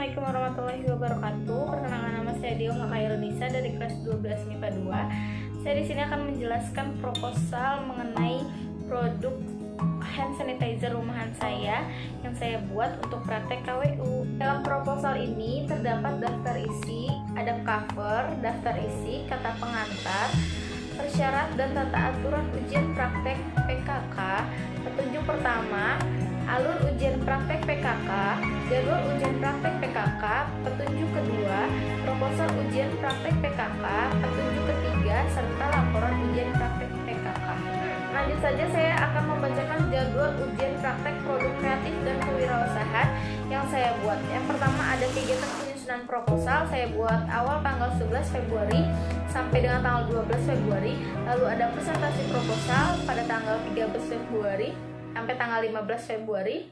Assalamualaikum warahmatullahi wabarakatuh. Perkenalkan, nama saya Dio Hakairunisa dari kelas 12 MIPA 2. Saya di sini akan menjelaskan proposal mengenai produk hand sanitizer rumahan saya yang saya buat untuk praktek KWU. Dalam proposal ini terdapat daftar isi, ada cover, daftar isi, kata pengantar, persyarat dan tata aturan ujian praktek PKK. Petunjuk pertama, alur ujian praktek PKK, jadwal ujian praktek PKK. Petunjuk kedua, proposal ujian praktek PKK. Petunjuk ketiga, serta laporan ujian praktek PKK. Lanjut saja, saya akan membacakan jadwal ujian praktek produk kreatif dan kewirausahaan yang saya buat. Yang pertama ada kegiatan penyusunan proposal, saya buat awal tanggal 11 Februari sampai dengan tanggal 12 Februari. Lalu ada presentasi proposal pada tanggal 13 Februari sampai tanggal 15 Februari.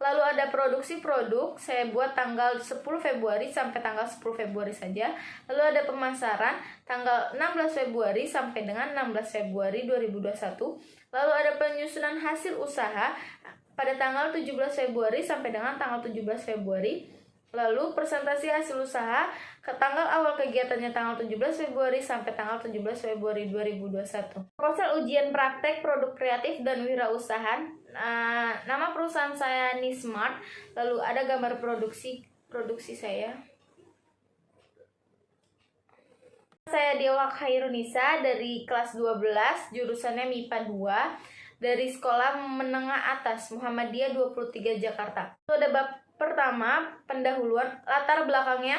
Lalu ada produksi produk, saya buat tanggal 10 Februari sampai tanggal 10 Februari saja. Lalu ada pemasaran tanggal 16 Februari sampai dengan 16 Februari 2021. Lalu ada penyusunan hasil usaha pada tanggal 17 Februari sampai dengan tanggal 17 Februari. Lalu presentasi hasil usaha ke tanggal awal kegiatannya tanggal 17 Februari sampai tanggal 17 Februari 2021. Proposal ujian praktek produk kreatif dan wirausahaan. Nama perusahaan saya Nismart. Lalu ada gambar produksi saya. Saya Dewa Khairunisa dari kelas 12, jurusannya MIPA 2, dari Sekolah Menengah Atas Muhammadiyah 23 Jakarta. Itu ada bab pertama, pendahuluan, latar belakangnya.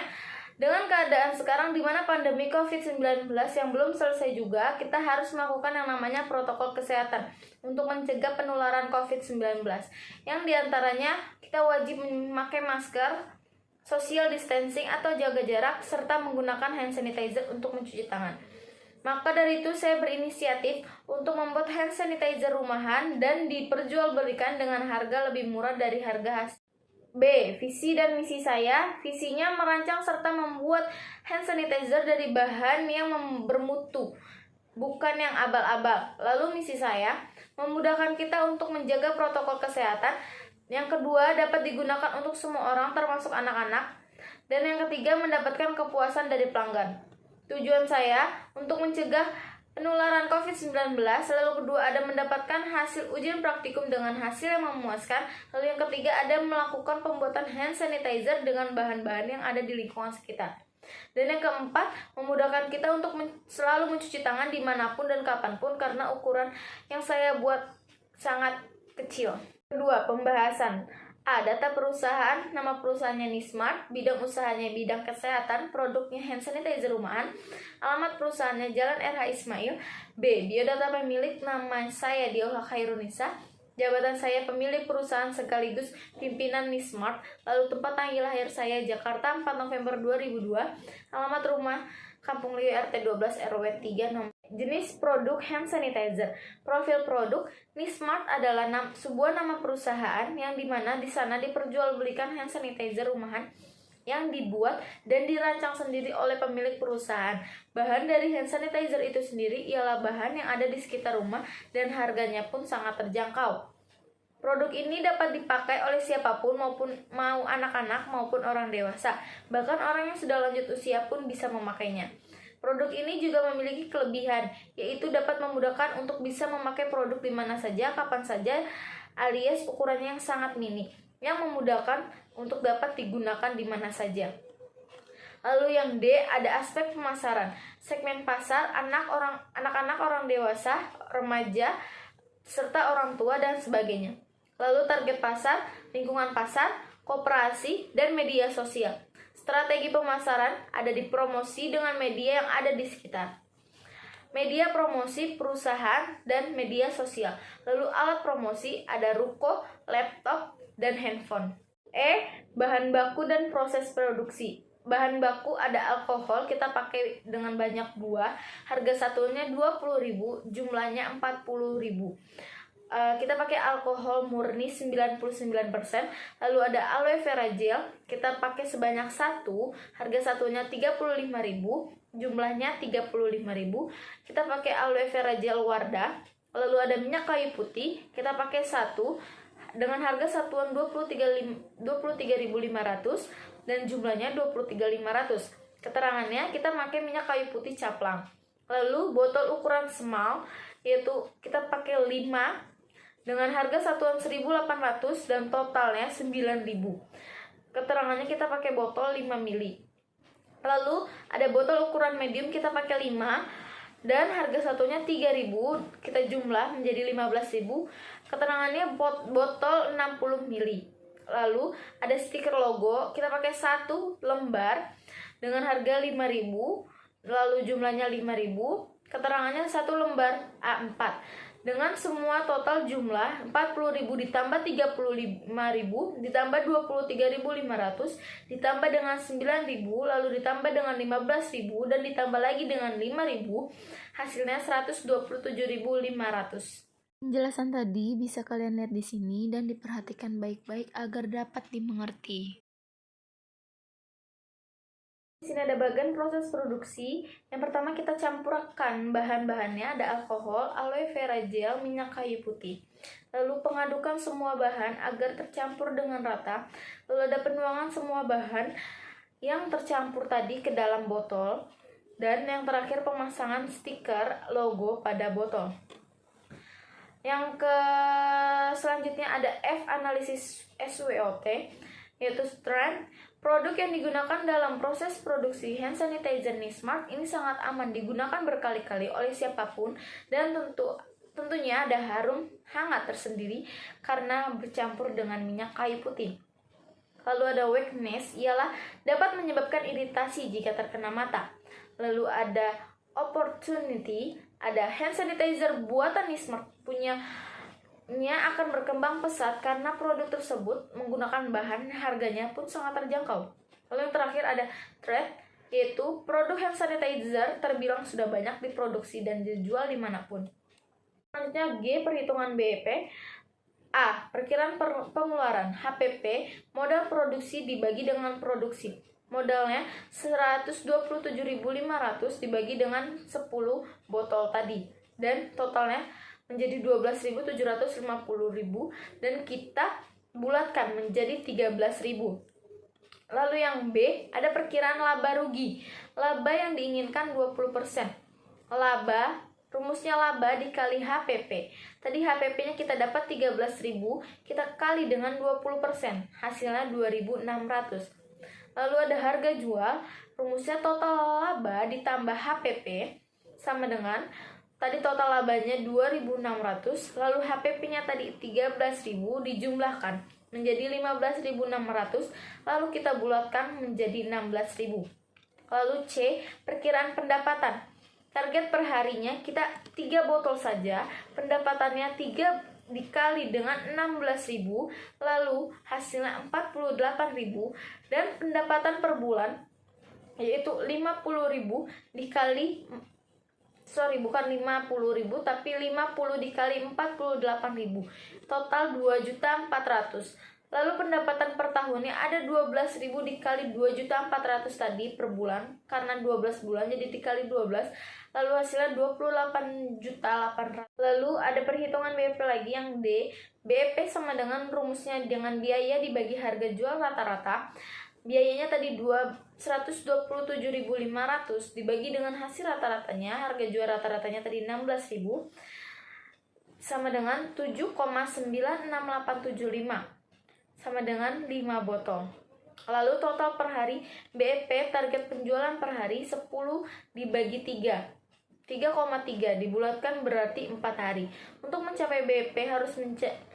Dengan keadaan sekarang di mana pandemi COVID-19 yang belum selesai juga, kita harus melakukan yang namanya protokol kesehatan untuk mencegah penularan COVID-19. Yang diantaranya kita wajib memakai masker, social distancing atau jaga jarak, serta menggunakan hand sanitizer untuk mencuci tangan. Maka dari itu saya berinisiatif untuk membuat hand sanitizer rumahan dan diperjualbelikan dengan harga lebih murah dari harga hasil. B. Visi dan misi saya. Visinya merancang serta membuat hand sanitizer dari bahan yang bermutu, bukan yang abal-abal. Lalu misi saya, memudahkan kita untuk menjaga protokol kesehatan. Yang kedua, dapat digunakan untuk semua orang termasuk anak-anak. Dan yang ketiga, mendapatkan kepuasan dari pelanggan. Tujuan saya untuk mencegah penularan COVID-19. Lalu kedua, ada mendapatkan hasil ujian praktikum dengan hasil yang memuaskan. Lalu yang ketiga, ada melakukan pembuatan hand sanitizer dengan bahan-bahan yang ada di lingkungan sekitar. Dan yang keempat, memudahkan kita untuk selalu mencuci tangan dimanapun dan kapanpun karena ukuran yang saya buat sangat kecil. Kedua, pembahasan. A. Data perusahaan. Nama perusahaannya Nismart, bidang usahanya bidang kesehatan, produknya hand sanitizer rumahan. Alamat perusahaannya Jalan RH Ismail. B. Biodata pemilik. Nama saya Dio Khairunisa. Jabatan saya pemilik perusahaan sekaligus pimpinan Nismart. Lalu tempat tanggal lahir saya Jakarta 4 November 2002. Alamat rumah Kampung Liu RT 12 RW 3 nomor. Jenis produk hand sanitizer. Profil produk, Nismart adalah sebuah nama perusahaan yang dimana di sana diperjualbelikan hand sanitizer rumahan yang dibuat dan dirancang sendiri oleh pemilik perusahaan. Bahan dari hand sanitizer itu sendiri ialah bahan yang ada di sekitar rumah dan harganya pun sangat terjangkau. Produk ini dapat dipakai oleh siapapun, mau anak-anak maupun orang dewasa. Bahkan orang yang sudah lanjut usia pun bisa memakainya. Produk ini juga memiliki kelebihan, yaitu dapat memudahkan untuk bisa memakai produk di mana saja, kapan saja, alias ukurannya yang sangat mini, yang memudahkan untuk dapat digunakan di mana saja. Lalu yang D, ada aspek pemasaran. Segmen pasar, anak-anak, orang dewasa, remaja, serta orang tua dan sebagainya. Lalu target pasar, lingkungan pasar, koperasi, dan media sosial. Strategi pemasaran ada di promosi dengan media yang ada di sekitar. Media promosi perusahaan dan media sosial. Lalu alat promosi ada ruko, laptop, dan handphone. E. Bahan baku dan proses produksi. Bahan baku ada alkohol, kita pakai dengan banyak buah. Harga satunya 20.000, jumlahnya 40.000. Kita pakai alkohol murni 99%. Lalu ada aloe vera gel, kita pakai sebanyak 1, harga satunya 35.000, jumlahnya 35.000. Kita pakai aloe vera gel Wardah. Lalu ada minyak kayu putih, kita pakai 1 dengan harga satuan 23.500. dan jumlahnya 23.500. Keterangannya kita pakai minyak kayu putih caplang. Lalu botol ukuran small, yaitu kita pakai 5 dengan harga satuan 1.800 dan totalnya 9.000. Keterangannya kita pakai botol 5 ml. Lalu ada botol ukuran medium, kita pakai 5 dan harga satunya 3.000, kita jumlah menjadi 15.000. Keterangannya botol 60 ml. Lalu ada stiker logo, kita pakai 1 lembar dengan harga 5.000, lalu jumlahnya 5.000. Keterangannya 1 lembar A4 dengan semua total jumlah 40.000 ditambah 35.000 ditambah 23.500 ditambah dengan 9.000 lalu ditambah dengan 15.000 dan ditambah lagi dengan 5.000, hasilnya 127.500. Penjelasan tadi bisa kalian lihat di sini dan diperhatikan baik-baik agar dapat dimengerti. Di sini ada bagian proses produksi. Yang pertama kita campurkan bahan-bahannya, ada alkohol, aloe vera gel, minyak kayu putih. Lalu pengadukan semua bahan agar tercampur dengan rata. Lalu ada penuangan semua bahan yang tercampur tadi ke dalam botol. Dan yang terakhir pemasangan stiker logo pada botol. Yang selanjutnya ada F analisis SWOT, yaitu strength. Produk yang digunakan dalam proses produksi hand sanitizer Nismart ini sangat aman digunakan berkali-kali oleh siapapun dan tentunya ada harum hangat tersendiri karena bercampur dengan minyak kayu putih. Lalu ada weakness, ialah dapat menyebabkan iritasi jika terkena mata. Lalu ada opportunity, ada hand sanitizer buatan Nismart punya akan berkembang pesat karena produk tersebut menggunakan bahan harganya pun sangat terjangkau. Lalu yang terakhir ada threat, yaitu produk hand sanitizer terbilang sudah banyak diproduksi dan dijual dimanapun. Selanjutnya G, perhitungan BEP. A, perkiraan pengeluaran. HPP, modal produksi dibagi dengan produksi. Modalnya 127.500 dibagi dengan 10 botol tadi dan totalnya menjadi 12.750.000 dan kita bulatkan menjadi 13.000. Lalu yang B, ada perkiraan laba rugi. Laba yang diinginkan 20%. Laba, rumusnya laba dikali HPP. Tadi HPP-nya kita dapat 13.000, kita kali dengan 20%, hasilnya 2.600. Lalu ada harga jual, rumusnya total laba ditambah HPP sama dengan tadi total labanya 2.600, lalu HPP-nya tadi 13.000 dijumlahkan menjadi 15.600, lalu kita bulatkan menjadi 16.000. Lalu C, perkiraan pendapatan. Target perharinya kita 3 botol saja, pendapatannya 3 dikali dengan 16.000, lalu hasilnya 48.000 dan pendapatan per bulan yaitu 50.000 dikali bukan 50.000 tapi 50 dikali 48.000, total 2.400.000. Lalu pendapatan per tahunnya ada 12.000 dikali 2.400.000 tadi per bulan, karena 12 bulan jadi dikali 12, lalu hasilnya 28.800.000. Lalu ada perhitungan BEP lagi yang D. BEP sama dengan rumusnya dengan biaya dibagi harga jual rata-rata. Biayanya tadi 127.500 dibagi dengan hasil rata-ratanya, harga jual rata-ratanya tadi 16.000, sama dengan 7,96875, sama dengan 5 botol. Lalu total per hari BEP target penjualan per hari 10 dibagi 3,3 dibulatkan berarti 4 hari. Untuk mencapai BEP harus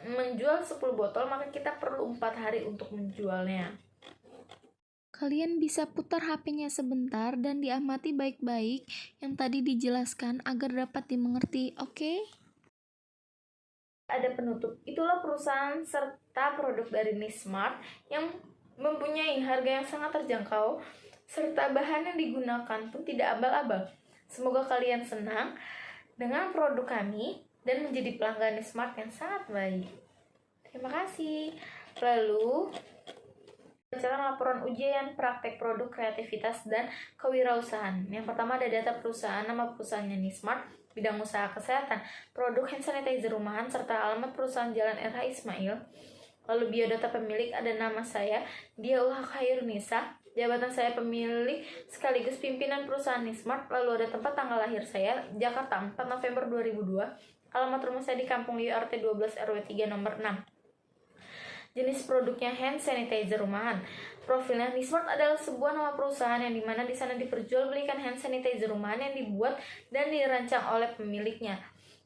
menjual 10 botol, maka kita perlu 4 hari untuk menjualnya. Kalian bisa putar HP-nya sebentar dan diamati baik-baik yang tadi dijelaskan agar dapat dimengerti, oke? Ada penutup. Itulah perusahaan serta produk dari Nismart yang mempunyai harga yang sangat terjangkau serta bahan yang digunakan pun tidak abal-abal. Semoga kalian senang dengan produk kami dan menjadi pelanggan Nismart yang sangat baik. Terima kasih. Lalu bacakan laporan ujian praktek produk kreativitas dan kewirausahaan. Yang pertama ada data perusahaan, nama perusahaannya Nismart, bidang usaha kesehatan, produk hand sanitizer rumahan, serta alamat perusahaan Jalan RH Ismail. Lalu biodata pemilik, ada nama saya Diaulah Khairunisa, jabatan saya pemilik sekaligus pimpinan perusahaan Nismart. Lalu ada tempat tanggal lahir saya, Jakarta 4 November 2002. Alamat rumah saya di Kampung Liu RT 12 RW 3 nomor 6. Jenis produknya hand sanitizer rumahan. Profilnya, Nismart adalah sebuah nama perusahaan yang dimana di sana diperjualbelikan hand sanitizer rumahan yang dibuat dan dirancang oleh pemiliknya.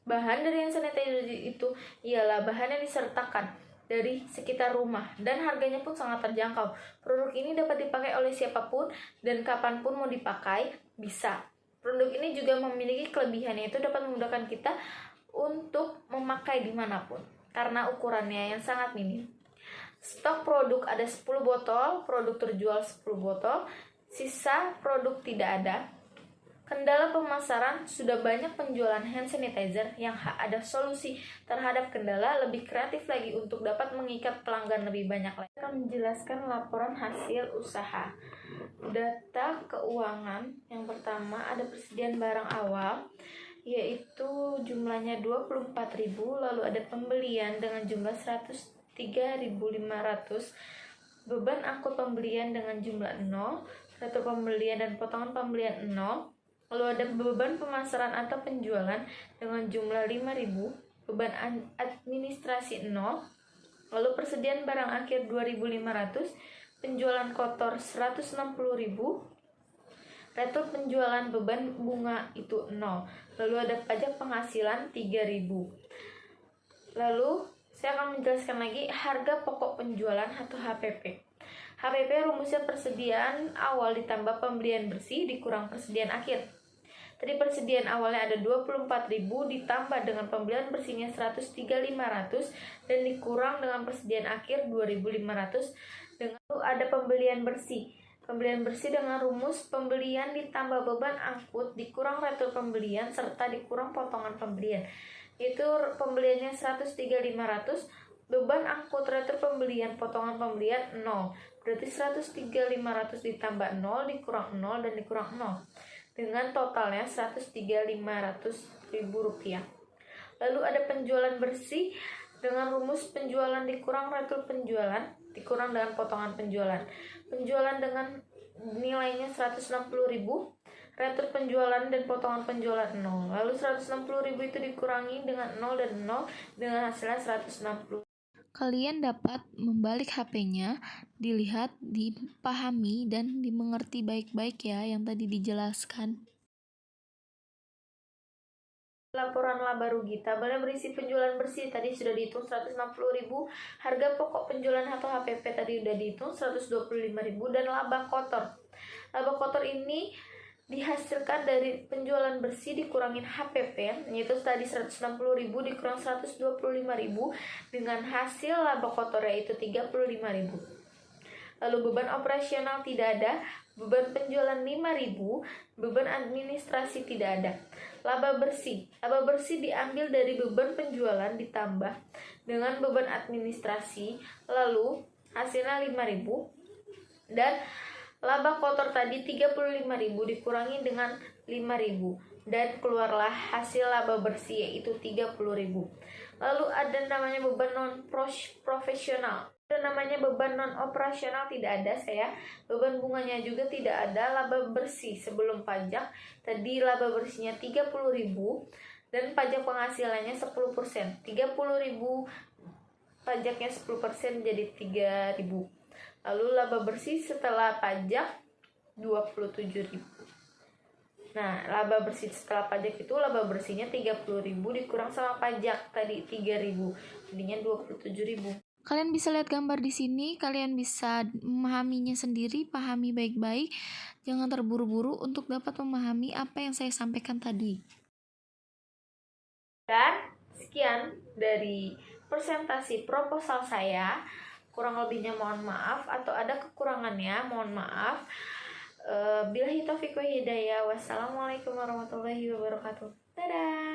Bahan dari hand sanitizer itu ialah bahan yang disertakan dari sekitar rumah dan harganya pun sangat terjangkau. Produk ini dapat dipakai oleh siapapun dan kapanpun mau dipakai bisa. Produk ini juga memiliki kelebihan, yaitu dapat memudahkan kita untuk memakai dimanapun karena ukurannya yang sangat minim. Stok produk ada 10 botol, produk terjual 10 botol, sisa produk tidak ada. Kendala pemasaran, sudah banyak penjualan hand sanitizer yang ada solusi terhadap kendala, lebih kreatif lagi untuk dapat mengikat pelanggan lebih banyak lagi. Akan menjelaskan laporan hasil usaha. Data keuangan, yang pertama ada persediaan barang awal, yaitu jumlahnya 24.000, lalu ada pembelian dengan jumlah 103.500, beban angkut pembelian dengan jumlah 0, satu pembelian dan potongan pembelian 0. Lalu ada beban pemasaran atau penjualan dengan jumlah 5.000, beban administrasi 0. Lalu persediaan barang akhir 2.500, penjualan kotor 160.000, retur penjualan beban bunga itu 0. Lalu ada pajak penghasilan 3.000. Lalu saya akan menjelaskan lagi harga pokok penjualan atau HPP. HPP rumusnya persediaan awal ditambah pembelian bersih dikurang persediaan akhir. Tadi persediaan awalnya ada 24.000 ditambah dengan pembelian bersihnya 103.500 dan dikurang dengan persediaan akhir 2.500. Dengan itu ada pembelian bersih. Pembelian bersih dengan rumus pembelian ditambah beban angkut dikurang retur pembelian serta dikurang potongan pembelian. Itu pembeliannya 103.500, beban angkut retur pembelian potongan pembelian 0. Berarti 103.500 ditambah 0 dikurang 0 dan dikurang 0. Dengan totalnya 103.500.000 rupiah. Lalu ada penjualan bersih dengan rumus penjualan dikurang retur penjualan dikurang dengan potongan penjualan. Penjualan dengan nilainya 160.000, retur penjualan dan potongan penjualan 0. Lalu 160.000 itu dikurangi dengan 0 dan 0 dengan hasilnya 160. Kalian dapat membalik HP-nya, dilihat, dipahami, dan dimengerti baik-baik ya yang tadi dijelaskan. Laporan laba rugi. Tabelnya berisi penjualan bersih, tadi sudah dihitung 160.000, harga pokok penjualan atau HPP tadi sudah dihitung 125.000, dan laba kotor. Laba kotor ini dihasilkan dari penjualan bersih dikurangin HPP, yaitu tadi 160.000 dikurang 125.000 dengan hasil laba kotor yaitu 35.000. Lalu beban operasional tidak ada, beban penjualan 5.000, beban administrasi tidak ada. Laba bersih diambil dari beban penjualan ditambah dengan beban administrasi, lalu hasilnya 5.000, dan laba kotor tadi 35.000 dikurangi dengan 5.000 dan keluarlah hasil laba bersih yaitu 30.000. Lalu ada namanya beban non profesional. Ada namanya beban non operasional tidak ada saya. Beban bunganya juga tidak ada. Laba bersih sebelum pajak tadi laba bersihnya 30.000 dan pajak penghasilannya 10%. 30.000 pajaknya 10% jadi 3.000. Lalu laba bersih setelah pajak 27.000. Nah, laba bersih setelah pajak itu laba bersihnya 30.000 dikurang sama pajak tadi 3.000. Jadinya 27.000. Kalian bisa lihat gambar di sini, kalian bisa memahaminya sendiri, pahami baik-baik. Jangan terburu-buru untuk dapat memahami apa yang saya sampaikan tadi. Dan sekian dari presentasi proposal saya. Kurang lebihnya mohon maaf, atau ada kekurangannya mohon maaf. Billahi taufiq wa hidayah. Wassalamualaikum warahmatullahi wabarakatuh. Dadah.